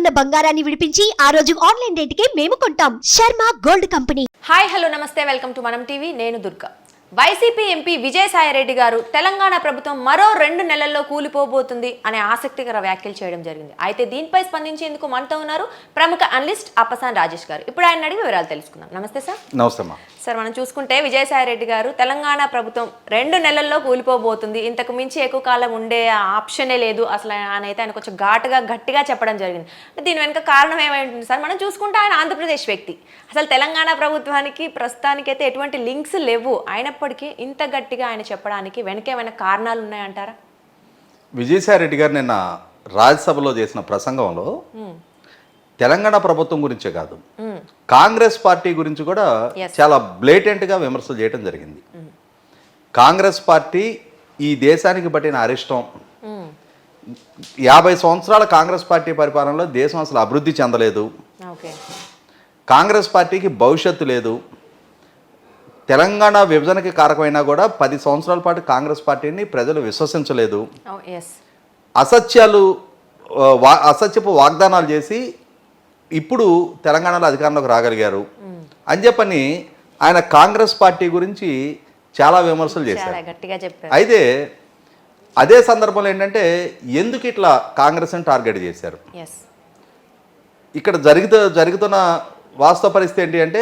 ఉన్న బంగారాన్ని విడిపించి ఆ రోజు ఆన్లైన్ రేటుకే మేము కొంటాం. Sharma gold company. Hi hello నమస్తే, వెల్కమ్ టు మనం టీవీ. నేను దుర్గా. వైసీపీ ఎంపీ విజయసాయిరెడ్డి గారు తెలంగాణ ప్రభుత్వం మరో 2 నెలల్లో కూలిపోబోతుంది అనే ఆసక్తికర వ్యాఖ్యలు చేయడం జరిగింది. అయితే దీనిపై స్పందించేందుకు మనతో ఉన్నారు ప్రముఖ అనలిస్ట్ అప్పసాని రాజేష్ గారు. ఇప్పుడు ఆయన అడిగి వివరాలు తెలుసుకుందాం. నమస్తే సార్. నమస్తే సార్, మనం చూసుకుంటే విజయసాయిరెడ్డి గారు తెలంగాణ ప్రభుత్వం 2 నెలల్లో కూలిపోబోతుంది, ఇంతకు మించి ఎక్కువ కాలం ఉండే ఆప్షనే లేదు అసలు అని అయితే ఆయన కొంచెం గట్టిగా చెప్పడం జరిగింది. దీని వెనుక కారణం ఏమై ఉంటుంది సార్? మనం చూసుకుంటే ఆయన ఆంధ్రప్రదేశ్ వ్యక్తి, అసలు తెలంగాణ ప్రభుత్వానికి ప్రస్తుతానికైతే ఎటువంటి లింక్స్ లేవు. అయినప్పటికీ ఇంత గట్టిగా ఆయన చెప్పడానికి వెనక ఏమైనా కారణాలు ఉన్నాయంటారా? విజయసాయిరెడ్డి గారు నిన్న రాజ్యసభలో చేసిన ప్రసంగంలో తెలంగాణ ప్రభుత్వం గురించే కాదు, కాంగ్రెస్ పార్టీ గురించి కూడా చాలా బ్లేటెంట్గా విమర్శలు చేయడం జరిగింది. కాంగ్రెస్ పార్టీ ఈ దేశానికి పట్టిన అరిష్టం, 50 సంవత్సరాల కాంగ్రెస్ పార్టీ పరిపాలనలో దేశం అసలు అభివృద్ధి చెందలేదు, కాంగ్రెస్ పార్టీకి భవిష్యత్తు లేదు, తెలంగాణ విభజనకి కారకమైనా కూడా 10 సంవత్సరాల పాటు కాంగ్రెస్ పార్టీని ప్రజలు విశ్వసించలేదు, అసత్యపు వాగ్దానాలు చేసి ఇప్పుడు తెలంగాణలో అధికారంలోకి రాగలిగారు అని చెప్పని ఆయన కాంగ్రెస్ పార్టీ గురించి చాలా విమర్శలు చేశారు. అయితే అదే సందర్భంలో ఏంటంటే ఎందుకు ఇట్లా కాంగ్రెస్ని టార్గెట్ చేశారు? ఇక్కడ జరుగుతున్న వాస్తవ పరిస్థితి ఏంటి అంటే,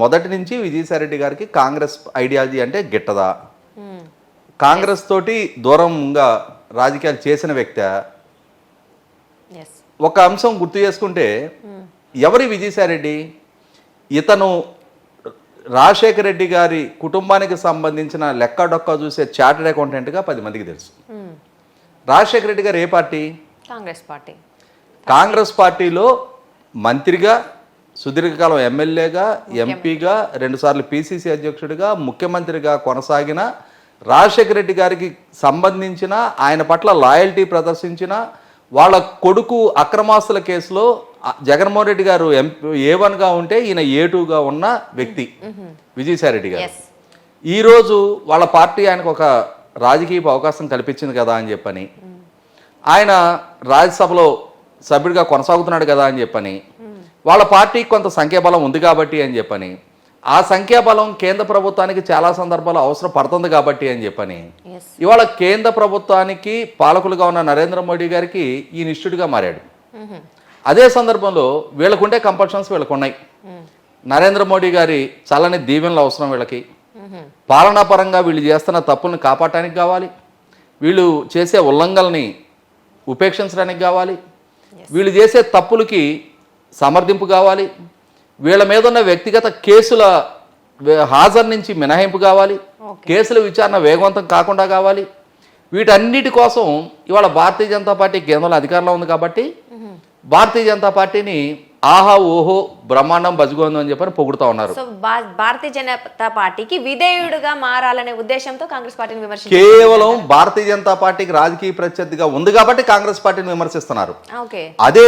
మొదటి నుంచి విజయసాయిరెడ్డి గారికి కాంగ్రెస్ ఐడియాలజీ అంటే గిట్టదా, కాంగ్రెస్ తోటి దూరంగా రాజకీయాలు చేసిన వ్యక్తి. ఒక అంశం గుర్తు చేసుకుంటే, ఎవరి విజయసాయిరెడ్డి? ఇతను రాజశేఖర రెడ్డి గారి కుటుంబానికి సంబంధించిన లెక్క డొక్క చూసే చార్టెడ్ అకౌంటెంట్గా 10 మందికి తెలుసు. రాజశేఖర రెడ్డి గారు ఏ పార్టీ? కాంగ్రెస్ పార్టీలో మంత్రిగా, సుదీర్ఘకాలం ఎమ్మెల్యేగా, ఎంపీగా, 2 సార్లు పిసిసి అధ్యక్షుడిగా, ముఖ్యమంత్రిగా కొనసాగిన రాజశేఖర రెడ్డి గారికి సంబంధించిన, ఆయన పట్ల లాయల్టీ ప్రదర్శించిన, వాళ్ళ కొడుకు అక్రమాస్తుల కేసులో జగన్మోహన్ రెడ్డి గారు A1గా ఉంటే ఈయన A2గా ఉన్న వ్యక్తి విజయసాయిరెడ్డి గారు. ఈరోజు వాళ్ళ పార్టీ ఆయనకు ఒక రాజకీయ అవకాశం కల్పించింది కదా అని చెప్పని, ఆయన రాజ్యసభలో సభ్యుడిగా కొనసాగుతున్నాడు కదా అని చెప్పని, వాళ్ళ పార్టీకి కొంత సంఖ్యాబలం ఉంది కాబట్టి అని చెప్పని, ఆ సంఖ్యాబలం కేంద్ర ప్రభుత్వానికి చాలా సందర్భాలు అవసరం పడుతుంది కాబట్టి అని చెప్పని, ఇవాళ కేంద్ర ప్రభుత్వానికి పాలకులుగా ఉన్న నరేంద్ర మోడీ గారికి ఈ నిష్ఠుడిగా మారాడు. అదే సందర్భంలో వీళ్ళకుండే కంపల్షన్స్ వీళ్ళకు ఉన్నాయి. నరేంద్ర మోడీ గారి చల్లని దీవెనలు అవసరం వీళ్ళకి, పాలనాపరంగా వీళ్ళు చేస్తున్న తప్పుల్ని కాపాడటానికి కావాలి, వీళ్ళు చేసే ఉల్లంఘనల్ని ఉపేక్షించడానికి కావాలి, వీళ్ళు చేసే తప్పులకి సమర్థింపు కావాలి, వీళ్ళ మీద ఉన్న వ్యక్తిగత కేసుల హాజరు నుంచి మినహాయింపు కావాలి, కేసుల విచారణ వేగవంతం కాకుండా కావాలి. వీటన్నిటి కోసం ఇవాళ భారతీయ జనతా పార్టీ కేంద్రంలో అధికారంలో ఉంది కాబట్టి భారతీయ జనతా పార్టీని ఆహా ఓహో బ్రహ్మాండం బజుగోందు అని చెప్పని పొగుడుతూ ఉన్నారు. భారతీయ జనతా పార్టీకి విధేయుడుగా మారాలనే ఉద్దేశంతో కాంగ్రెస్ పార్టీని విమర్శించారు. కేవలం భారతీయ జనతా పార్టీకి రాజకీయ ప్రత్యర్థిగా ఉంది కాబట్టి కాంగ్రెస్ పార్టీని విమర్శిస్తున్నారు. అదే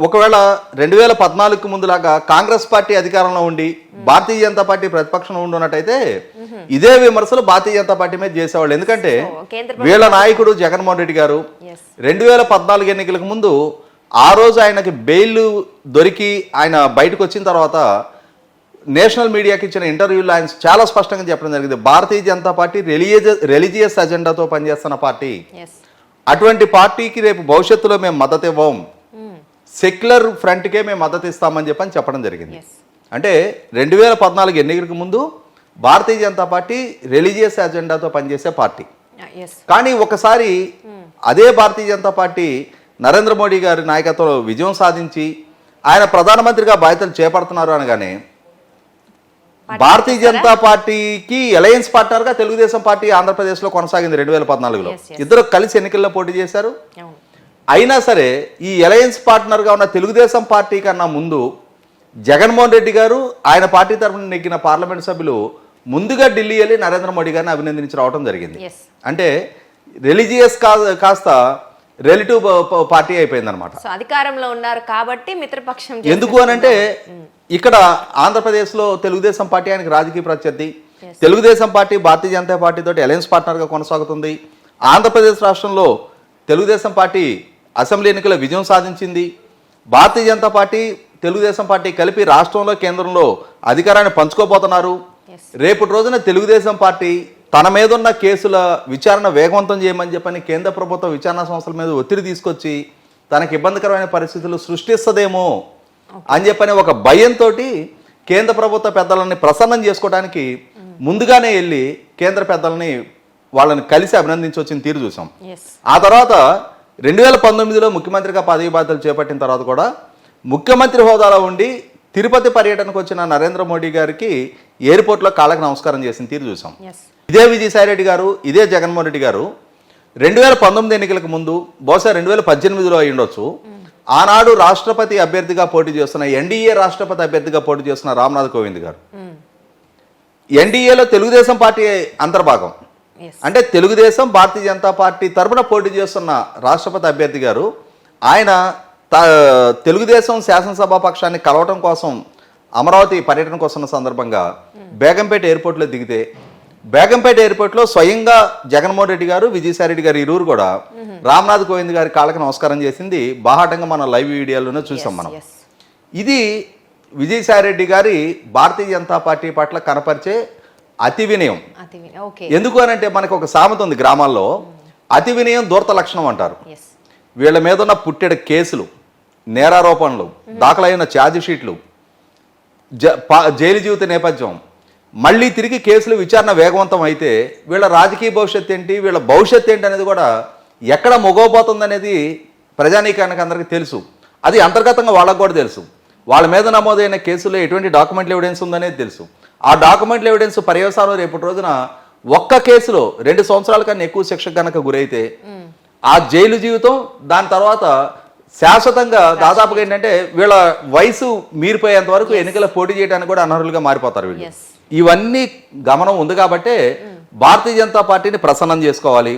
ఒకవేళ 2014కు ముందులాగా కాంగ్రెస్ పార్టీ అధికారంలో ఉండి భారతీయ జనతా పార్టీ ప్రతిపక్షంలో ఉండున్నట్టయితే ఇదే విమర్శలు భారతీయ జనతా పార్టీ మీద చేసేవాళ్ళు. ఎందుకంటే వీళ్ళ నాయకుడు జగన్మోహన్ రెడ్డి గారు 2014 ఎన్నికలకు ముందు, ఆ రోజు ఆయనకి బెయిల్ దొరికి ఆయన బయటకు వచ్చిన తర్వాత నేషనల్ మీడియాకి ఇచ్చిన ఇంటర్వ్యూలో ఆయన చాలా స్పష్టంగా చెప్పడం జరిగింది, భారతీయ జనతా పార్టీ రిలీజియస్ అజెండాతో పనిచేస్తున్న పార్టీ, అటువంటి పార్టీకి రేపు భవిష్యత్తులో మేము మద్దతు ఇవ్వం, సెక్యులర్ ఫ్రంట్కే మేము మద్దతు ఇస్తామని చెప్పడం జరిగింది. అంటే 2014 ఎన్నికలకు ముందు భారతీయ జనతా పార్టీ రిలీజియస్ అజెండాతో పనిచేసే పార్టీ. కానీ ఒకసారి అదే భారతీయ జనతా పార్టీ నరేంద్ర మోడీ గారి నాయకత్వంలో విజయం సాధించి ఆయన ప్రధానమంత్రిగా బాధ్యతలు చేపడుతున్నారు అనగానే భారతీయ జనతా పార్టీకి అలయన్స్ పార్ట్నర్గా తెలుగుదేశం పార్టీ ఆంధ్రప్రదేశ్లో కొనసాగింది 2014లో. ఇద్దరు కలిసి ఎన్నికల్లో పోటీ చేశారు. అయినా సరే ఈ అలయన్స్ పార్ట్నర్గా ఉన్న తెలుగుదేశం పార్టీ కన్నా ముందు జగన్మోహన్ రెడ్డి గారు, ఆయన పార్టీ తరఫున నెగ్గిన పార్లమెంట్ సభ్యులు ముందుగా ఢిల్లీ వెళ్ళి నరేంద్ర మోడీ గారిని అభినందించి రావడం జరిగింది. అంటే రిలీజియస్ కాస్త రిలేటివ్ పార్టీ అయిపోయింది అనమాట. అధికారంలో ఉన్నారు కాబట్టి మిత్రపక్షం. ఎందుకు అనంటే ఇక్కడ ఆంధ్రప్రదేశ్లో తెలుగుదేశం పార్టీ ఆయనకి రాజకీయ ప్రత్యర్థి, తెలుగుదేశం పార్టీ భారతీయ జనతా పార్టీ తోటి అలయన్స్ పార్ట్నర్గా కొనసాగుతుంది. ఆంధ్రప్రదేశ్ రాష్ట్రంలో తెలుగుదేశం పార్టీ అసెంబ్లీ ఎన్నికల విజయం సాధించింది. భారతీయ జనతా పార్టీ తెలుగుదేశం పార్టీ కలిపి రాష్ట్రంలో కేంద్రంలో అధికారాన్ని పంచుకోబోతున్నారు. రేపటి రోజున తెలుగుదేశం పార్టీ తన మీద ఉన్న కేసుల విచారణ వేగవంతం చేయమని చెప్పని కేంద్ర ప్రభుత్వం విచారణ సంస్థల మీద ఒత్తిడి తీసుకొచ్చి తనకి ఇబ్బందికరమైన పరిస్థితులు సృష్టిస్తుందేమో అని చెప్పని ఒక భయంతో కేంద్ర ప్రభుత్వ పెద్దలని ప్రసన్నం చేసుకోవడానికి ముందుగానే వెళ్ళి కేంద్ర పెద్దలని వాళ్ళని కలిసి అభినందించి వచ్చిన తీరు చూసాం. ఆ తర్వాత 2019లో ముఖ్యమంత్రిగా పదవి బాధ్యతలు చేపట్టిన తర్వాత కూడా ముఖ్యమంత్రి హోదాలో ఉండి తిరుపతి పర్యటనకు వచ్చిన నరేంద్ర మోడీ గారికి ఎయిర్పోర్ట్లో కాళ్ళకి నమస్కారం చేసిన తీరు చూసాం. ఇదే విజయసాయి రెడ్డి గారు, ఇదే జగన్మోహన్ రెడ్డి గారు 2019 ఎన్నికలకు ముందు బహుశా 2018లో అయి ఉండొచ్చు, ఆనాడు రాష్ట్రపతి అభ్యర్థిగా పోటీ చేస్తున్న ఎన్డీఏ రాష్ట్రపతి అభ్యర్థిగా పోటీ చేస్తున్న రామ్నాథ్ కోవింద్ గారు ఎన్డీఏలో తెలుగుదేశం పార్టీ అంతర్భాగం, అంటే తెలుగుదేశం భారతీయ జనతా పార్టీ తరఫున పోటీ చేస్తున్న రాష్ట్రపతి అభ్యర్థి గారు ఆయన తెలుగుదేశం శాసనసభా పక్షాన్ని కలవటం కోసం అమరావతి పర్యటనకు వస్తున్న సందర్భంగా బేగంపేట ఎయిర్పోర్ట్లో దిగితే బేగంపేట ఎయిర్పోర్ట్లో స్వయంగా జగన్మోహన్ రెడ్డి గారు, విజయసాయి రెడ్డి గారు ఇరువురు కూడా రామ్నాథ్ కోవింద్ గారి కాళ్ళకి నమస్కారం చేసింది బాహాటంగా మన లైవ్ వీడియోలోనే చూసాం మనం. ఇది విజయసాయి రెడ్డి గారి భారతీయ జనతా పార్టీ పట్ల కనపరిచే అతి వినయం. ఎందుకు అని అంటే మనకు ఒక సామెత ఉంది గ్రామాల్లో, అతి వినయం దూరత లక్షణం అంటారు. వీళ్ళ మీద ఉన్న పుట్టెడు కేసులు, నేరారోపణలు, దాఖలైన ఛార్జ్ షీట్లు, జైలు జీవిత నేపథ్యం, మళ్ళీ తిరిగి కేసులు విచారణ వేగవంతం అయితే వీళ్ళ రాజకీయ భవిష్యత్తు ఏంటి, వీళ్ళ భవిష్యత్తు ఏంటి అనేది కూడా ఎక్కడ మొగోపోతుంది అనేది ప్రజానీకానికి అందరికీ తెలుసు. అది అంతర్గతంగా వాళ్ళకు కూడా తెలుసు. వాళ్ళ మీద నమోదైన కేసులో ఎటువంటి డాక్యుమెంటల్ ఎవిడెన్స్ ఉందనేది తెలుసు. ఆ డాక్యుమెంటల్ ఎవిడెన్స్ పర్యవసానం రేపటి రోజున ఒక్క కేసులో 2 సంవత్సరాల కన్నా ఎక్కువ శిక్ష కనుక గురైతే ఆ జైలు జీవితం, దాని తర్వాత శాశ్వతంగా దాదాపుగా ఏంటంటే వీళ్ళ వయసు మీరిపోయేంత వరకు ఎన్నికల పోటీ చేయడానికి కూడా అనర్హులుగా మారిపోతారు వీళ్ళు. ఇవన్నీ గమనం ఉంది కాబట్టే భారతీయ జనతా పార్టీని ప్రసన్నం చేసుకోవాలి.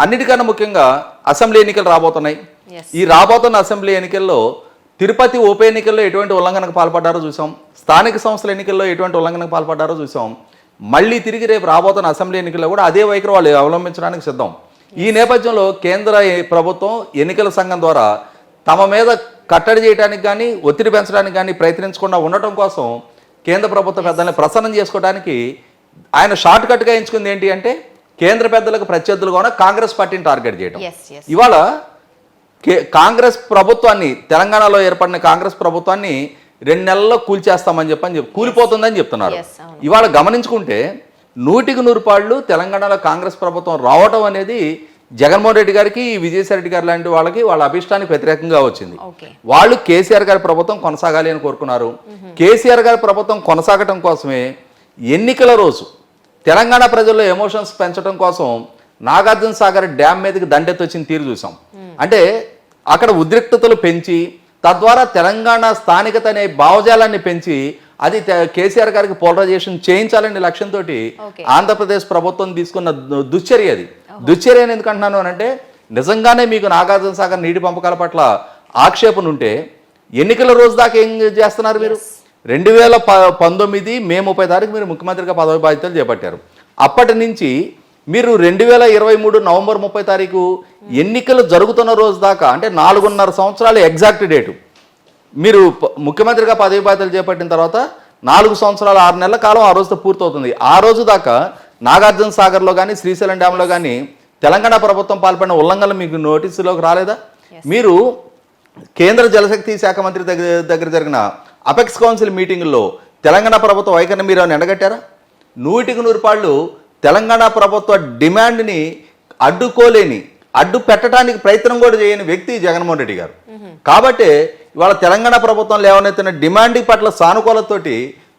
అన్నిటికన్నా ముఖ్యంగా అసెంబ్లీ ఎన్నికలు రాబోతున్నాయి. ఈ రాబోతున్న అసెంబ్లీ ఎన్నికల్లో తిరుపతి ఉప ఎన్నికల్లో ఎటువంటి ఉల్లంఘనకు పాల్పడ్డారో చూసాం, స్థానిక సంస్థల ఎన్నికల్లో ఎటువంటి ఉల్లంఘనకు పాల్పడ్డారో చూసాం. మళ్ళీ తిరిగి రేపు రాబోతున్న అసెంబ్లీ ఎన్నికల్లో కూడా అదే వైఖరి వాళ్ళు అవలంబించడానికి సిద్ధం. ఈ నేపథ్యంలో కేంద్ర ప్రభుత్వం ఎన్నికల సంఘం ద్వారా తమ మీద కట్టడి చేయడానికి కానీ ఒత్తిడి పెంచడానికి కానీ ప్రయత్నించకుండా ఉండటం కోసం కేంద్ర ప్రభుత్వ పెద్దల్ని ప్రసన్నం చేసుకోవడానికి ఆయన షార్ట్ కట్గా ఎంచుకుంది ఏంటి అంటే కేంద్ర పెద్దలకు ప్రత్యర్థులుగా కాంగ్రెస్ పార్టీని టార్గెట్ చేయడం. ఇవాళ కాంగ్రెస్ ప్రభుత్వాన్ని, తెలంగాణలో ఏర్పడిన కాంగ్రెస్ ప్రభుత్వాన్ని 2 నెలల్లో కూల్చేస్తామని కూలిపోతుందని చెప్తున్నారు. ఇవాళ గమనించుకుంటే 100% తెలంగాణలో కాంగ్రెస్ ప్రభుత్వం రావటం అనేది జగన్మోహన్ రెడ్డి గారికి, విజయసాయి రెడ్డి గారు లాంటి వాళ్ళకి వాళ్ళ అభిష్టానికి వ్యతిరేకంగా వచ్చింది. వాళ్ళు కేసీఆర్ గారి ప్రభుత్వం కొనసాగాలి అని కోరుకున్నారు. కేసీఆర్ గారి ప్రభుత్వం కొనసాగటం కోసమే ఎన్నికల రోజు తెలంగాణ ప్రజల్లో ఎమోషన్స్ పెంచడం కోసం నాగార్జున సాగర్ డ్యామ్ మీదకి దండెత్తొచ్చిన తీరు చూసాం. అంటే అక్కడ ఉద్రిక్తతలు పెంచి తద్వారా తెలంగాణ స్థానికత అనే భావజాలాన్ని పెంచి అది కేసీఆర్ గారికి పోలరైజేషన్ చేయించాలనే లక్ష్యంతో ఆంధ్రప్రదేశ్ ప్రభుత్వం తీసుకున్న దుశ్చర్య. అది దుశ్చర్య అని ఎందుకంటున్నాను అని అంటే నిజంగానే మీకు నాగార్జున సాగర్ నీటి పంపకాల పట్ల ఆక్షేపణ ఉంటే ఎన్నికల రోజు దాకా ఏం చేస్తున్నారు మీరు? 2019 మే 30 తారీఖు మీరు ముఖ్యమంత్రిగా పదవి బాధ్యతలు చేపట్టారు. అప్పటి నుంచి మీరు 2023 నవంబర్ 30 తారీఖు ఎన్నికలు జరుగుతున్న రోజు దాకా, అంటే 4.5 సంవత్సరాలు ఎగ్జాక్ట్ డేటు, మీరు ముఖ్యమంత్రిగా పదవి బాధ్యతలు చేపట్టిన తర్వాత 4 సంవత్సరాల 6 నెలల కాలం ఆ రోజుతో పూర్తవుతుంది. ఆ రోజు దాకా నాగార్జున సాగర్లో కానీ శ్రీశైలం డ్యాంలో కానీ తెలంగాణ ప్రభుత్వం పాల్పడిన ఉల్లంఘనలు మీకు నోటీసులోకి రాలేదా? మీరు కేంద్ర జలశక్తి శాఖ మంత్రి దగ్గర జరిగిన అపెక్స్ కౌన్సిల్ మీటింగుల్లో తెలంగాణ ప్రభుత్వ వైఖరిని మీరు ఎండగట్టారా? 100% తెలంగాణ ప్రభుత్వ డిమాండ్ని అడ్డుకోలేని, అడ్డు పెట్టడానికి ప్రయత్నం కూడా చేయని వ్యక్తి జగన్మోహన్ రెడ్డి గారు. కాబట్టి ఇవాళ తెలంగాణ ప్రభుత్వం లేవనెత్తిన డిమాండ్ పట్ల సానుకూలతోటి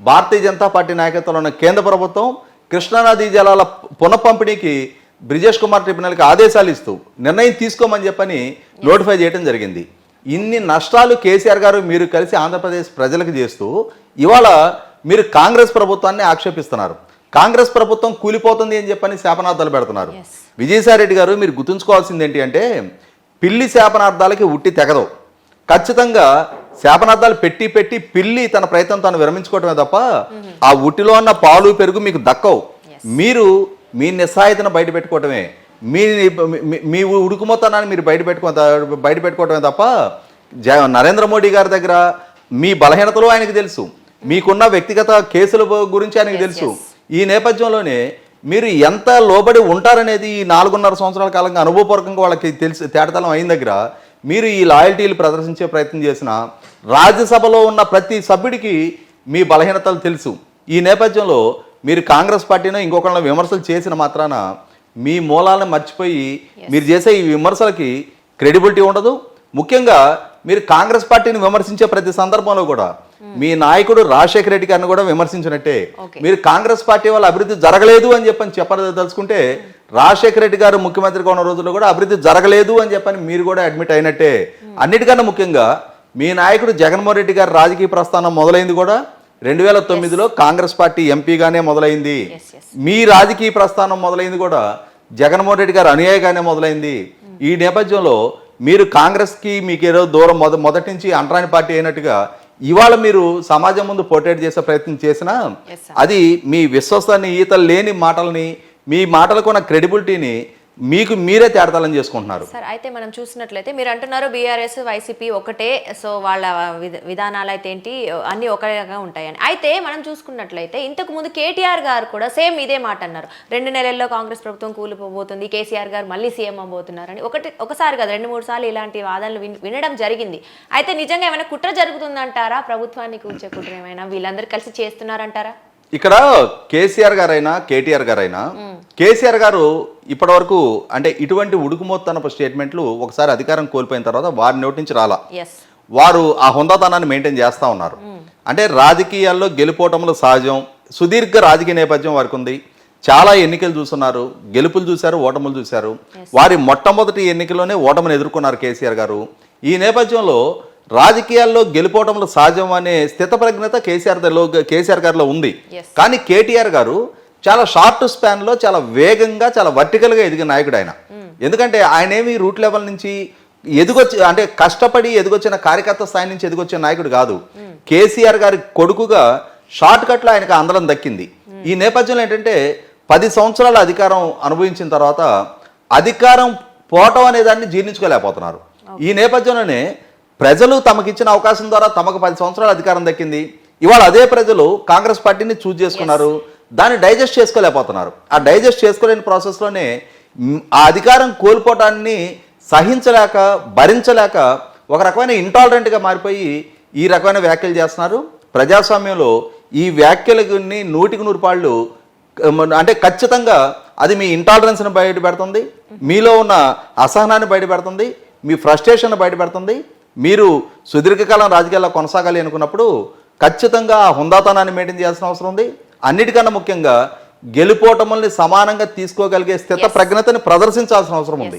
భారతీయ జనతా పార్టీ నాయకత్వంలో ఉన్న కేంద్ర ప్రభుత్వం కృష్ణానదీ జలాల పునఃపంపిణీకి బ్రిజేష్ కుమార్ ట్రిబ్యునల్కి ఆదేశాలు ఇస్తూ నిర్ణయం తీసుకోమని చెప్పని నోటిఫై చేయడం జరిగింది. ఇన్ని నష్టాలు కేసీఆర్ గారు మీరు కలిసి ఆంధ్రప్రదేశ్ ప్రజలకు చేస్తూ ఇవాళ మీరు కాంగ్రెస్ ప్రభుత్వాన్ని ఆక్షేపిస్తున్నారు. కాంగ్రెస్ ప్రభుత్వం కూలిపోతుంది అని చెప్పని శాపనార్థాలు పెడుతున్నారు. విజయసాయి రెడ్డి గారు మీరు గుర్తుంచుకోవాల్సింది ఏంటి అంటే పిల్లి శాపనార్థాలకి ఉట్టి తెగదు. ఖచ్చితంగా శాపనార్థాలు పెట్టి పెట్టి పిల్లి తన ప్రయత్నం తాను విరమించుకోవటమే తప్ప ఆ ఉట్టిలో ఉన్న పాలు పెరుగు మీకు దక్కవు. మీరు మీ నిస్సాయితను బయట పెట్టుకోవటమే, మీ ఉడుకుమొత్తాన్ని మీరు బయట పెట్టుకోవటమే తప్ప నరేంద్ర మోడీ గారి దగ్గర మీ బలహీనతలు ఆయనకు తెలుసు, మీకున్న వ్యక్తిగత కేసుల గురించి ఆయనకు తెలుసు. ఈ నేపథ్యంలోనే మీరు ఎంత లోబడి ఉంటారనేది ఈ 4.5 సంవత్సరాల కాలంగా అనుభవపూర్వకంగా వాళ్ళకి తెలిసి తేటతలం అయిన దగ్గర మీరు ఈ లాయల్టీలు ప్రదర్శించే ప్రయత్నం చేసిన రాజ్యసభలో ఉన్న ప్రతి సభ్యుడికి మీ బలహీనతలు తెలుసు. ఈ నేపథ్యంలో మీరు కాంగ్రెస్ పార్టీని ఇంకొకళ్ళ విమర్శలు చేసిన మాత్రాన మీ మూలాలను మర్చిపోయి మీరు చేసే ఈ విమర్శలకి క్రెడిబిలిటీ ఉండదు. ముఖ్యంగా మీరు కాంగ్రెస్ పార్టీని విమర్శించే ప్రతి సందర్భంలో కూడా మీ నాయకుడు రాజశేఖర రెడ్డి గారిని కూడా విమర్శించినట్టే. మీరు కాంగ్రెస్ పార్టీ వల్ల అభివృద్ధి జరగలేదు అని చెప్పదలుచుకుంటే రాజశేఖర రెడ్డి గారు ముఖ్యమంత్రిగా ఉన్న రోజుల్లో కూడా అభివృద్ధి జరగలేదు అని చెప్పని మీరు కూడా అడ్మిట్ అయినట్టే. అన్నిటికన్నా ముఖ్యంగా మీ నాయకుడు జగన్మోహన్ రెడ్డి గారి రాజకీయ ప్రస్థానం మొదలైంది కూడా 2009లో కాంగ్రెస్ పార్టీ ఎంపీగానే మొదలైంది. మీ రాజకీయ ప్రస్థానం మొదలైంది కూడా జగన్మోహన్ రెడ్డి గారు అనుయాయిగానే మొదలైంది. ఈ నేపథ్యంలో మీరు కాంగ్రెస్కి మీకేదో దూరం మొదటి నుంచి అంటరాని పార్టీ అయినట్టుగా ఇవాళ మీరు సమాజం ముందు పోర్ట్రేట్ చేసే ప్రయత్నం చేసినా అది మీ విశ్వసనీయత లేని మాటల్ని, మీ మాటలకు ఉన్న క్రెడిబిలిటీని మీకు మీరే తేడతలం చేసుకుంటున్నారు. సార్ అయితే మనం చూసినట్లయితే మీరు అంటున్నారు బీఆర్ఎస్ వైసీపీ ఒకటే, సో వాళ్ళ విధానాలు అయితే ఏంటి అన్ని ఒకగా ఉంటాయని. అయితే మనం చూసుకున్నట్లయితే ఇంతకు ముందు కేటీఆర్ గారు కూడా సేమ్ ఇదే మాట అన్నారు. 2 నెలల్లో కాంగ్రెస్ ప్రభుత్వం కూలిపోబోతుంది, కేసీఆర్ గారు మళ్ళీ సీఎం అవ్వబోతున్నారని. ఒకసారి కదా 2-3 సార్లు ఇలాంటి వాదనలు వినడం జరిగింది. అయితే నిజంగా ఏమైనా కుట్ర జరుగుతుందంటారా? ప్రభుత్వాన్ని కూల్చే కుట్ర ఏమైనా వీళ్ళందరూ కలిసి చేస్తున్నారంటారా? ఇక్కడ కేసీఆర్ గారైనా కేటీఆర్ గారైనా, కేసీఆర్ గారు ఇప్పటి వరకు అంటే ఇటువంటి ఉడుకుమోత్తనపు స్టేట్మెంట్లు ఒకసారి అధికారం కోల్పోయిన తర్వాత వారి నోటి నుంచి రాలా. వారు ఆ హుందాతనాన్ని మెయింటైన్ చేస్తూ ఉన్నారు. అంటే రాజకీయాల్లో గెలుపోవటంలో సహజం, సుదీర్ఘ రాజకీయ నేపథ్యం వారికి ఉంది. చాలా ఎన్నికలు చూస్తున్నారు, గెలుపులు చూశారు, ఓటములు చూశారు. వారి మొట్టమొదటి ఎన్నికల్లోనే ఓటమిని ఎదుర్కొన్నారు కేసీఆర్ గారు. ఈ నేపథ్యంలో రాజకీయాల్లో గెలుపోవటంలో సహజం అనే స్థితప్రజ్ఞత కేసీఆర్ గారిలో ఉంది. కానీ కేటీఆర్ గారు చాలా షార్ట్ స్పాన్లో చాలా వేగంగా చాలా వర్టికల్గా ఎదిగిన నాయకుడు ఆయన. ఎందుకంటే ఆయన ఏమి రూట్ లెవెల్ నుంచి అంటే కష్టపడి ఎదిగొచ్చిన కార్యకర్త స్థాయి నుంచి ఎదిగొచ్చిన నాయకుడు కాదు. కేసీఆర్ గారి కొడుకుగా షార్ట్ కట్లో ఆయనకు అందలం దక్కింది. ఈ నేపథ్యంలో ఏంటంటే 10 సంవత్సరాల అధికారం అనుభవించిన తర్వాత అధికారం పోవటం అనే దాన్ని జీర్ణించుకోలేకపోతున్నారు. ఈ నేపథ్యంలోనే ప్రజలు తమకిచ్చిన అవకాశం ద్వారా తమకు 10 సంవత్సరాల అధికారం దక్కింది. ఇవాళ అదే ప్రజలు కాంగ్రెస్ పార్టీని చూజ్ చేసుకున్నారు, దాన్ని డైజెస్ట్ చేసుకోలేకపోతున్నారు. ఆ డైజెస్ట్ చేసుకోలేని ప్రాసెస్లోనే ఆ అధికారం కోల్పోవటాన్ని సహించలేక భరించలేక ఒక రకమైన ఇంటాలరెంట్గా మారిపోయి ఈ రకమైన వ్యాఖ్యలు చేస్తున్నారు. ప్రజాస్వామ్యంలో ఈ వ్యాఖ్యలని 100కి 100 అంటే ఖచ్చితంగా అది మీ ఇంటాలరెన్స్ని బయట పెడుతుంది, మీలో ఉన్న అసహనాన్ని బయట పెడుతుంది, మీ ఫ్రస్ట్రేషన్ బయట పెడుతుంది. మీరు సుదీర్ఘకాలం రాజకీయాల్లో కొనసాగాలి అనుకున్నప్పుడు ఖచ్చితంగా ఆ హుందాతనాన్ని మెయింటైన్ చేయాల్సిన అవసరం ఉంది. అన్నిటికన్నా ముఖ్యంగా గెలుపోటముల్ని సమానంగా తీసుకోగలిగే స్థిత ప్రజ్ఞతని ప్రదర్శించాల్సిన అవసరం ఉంది.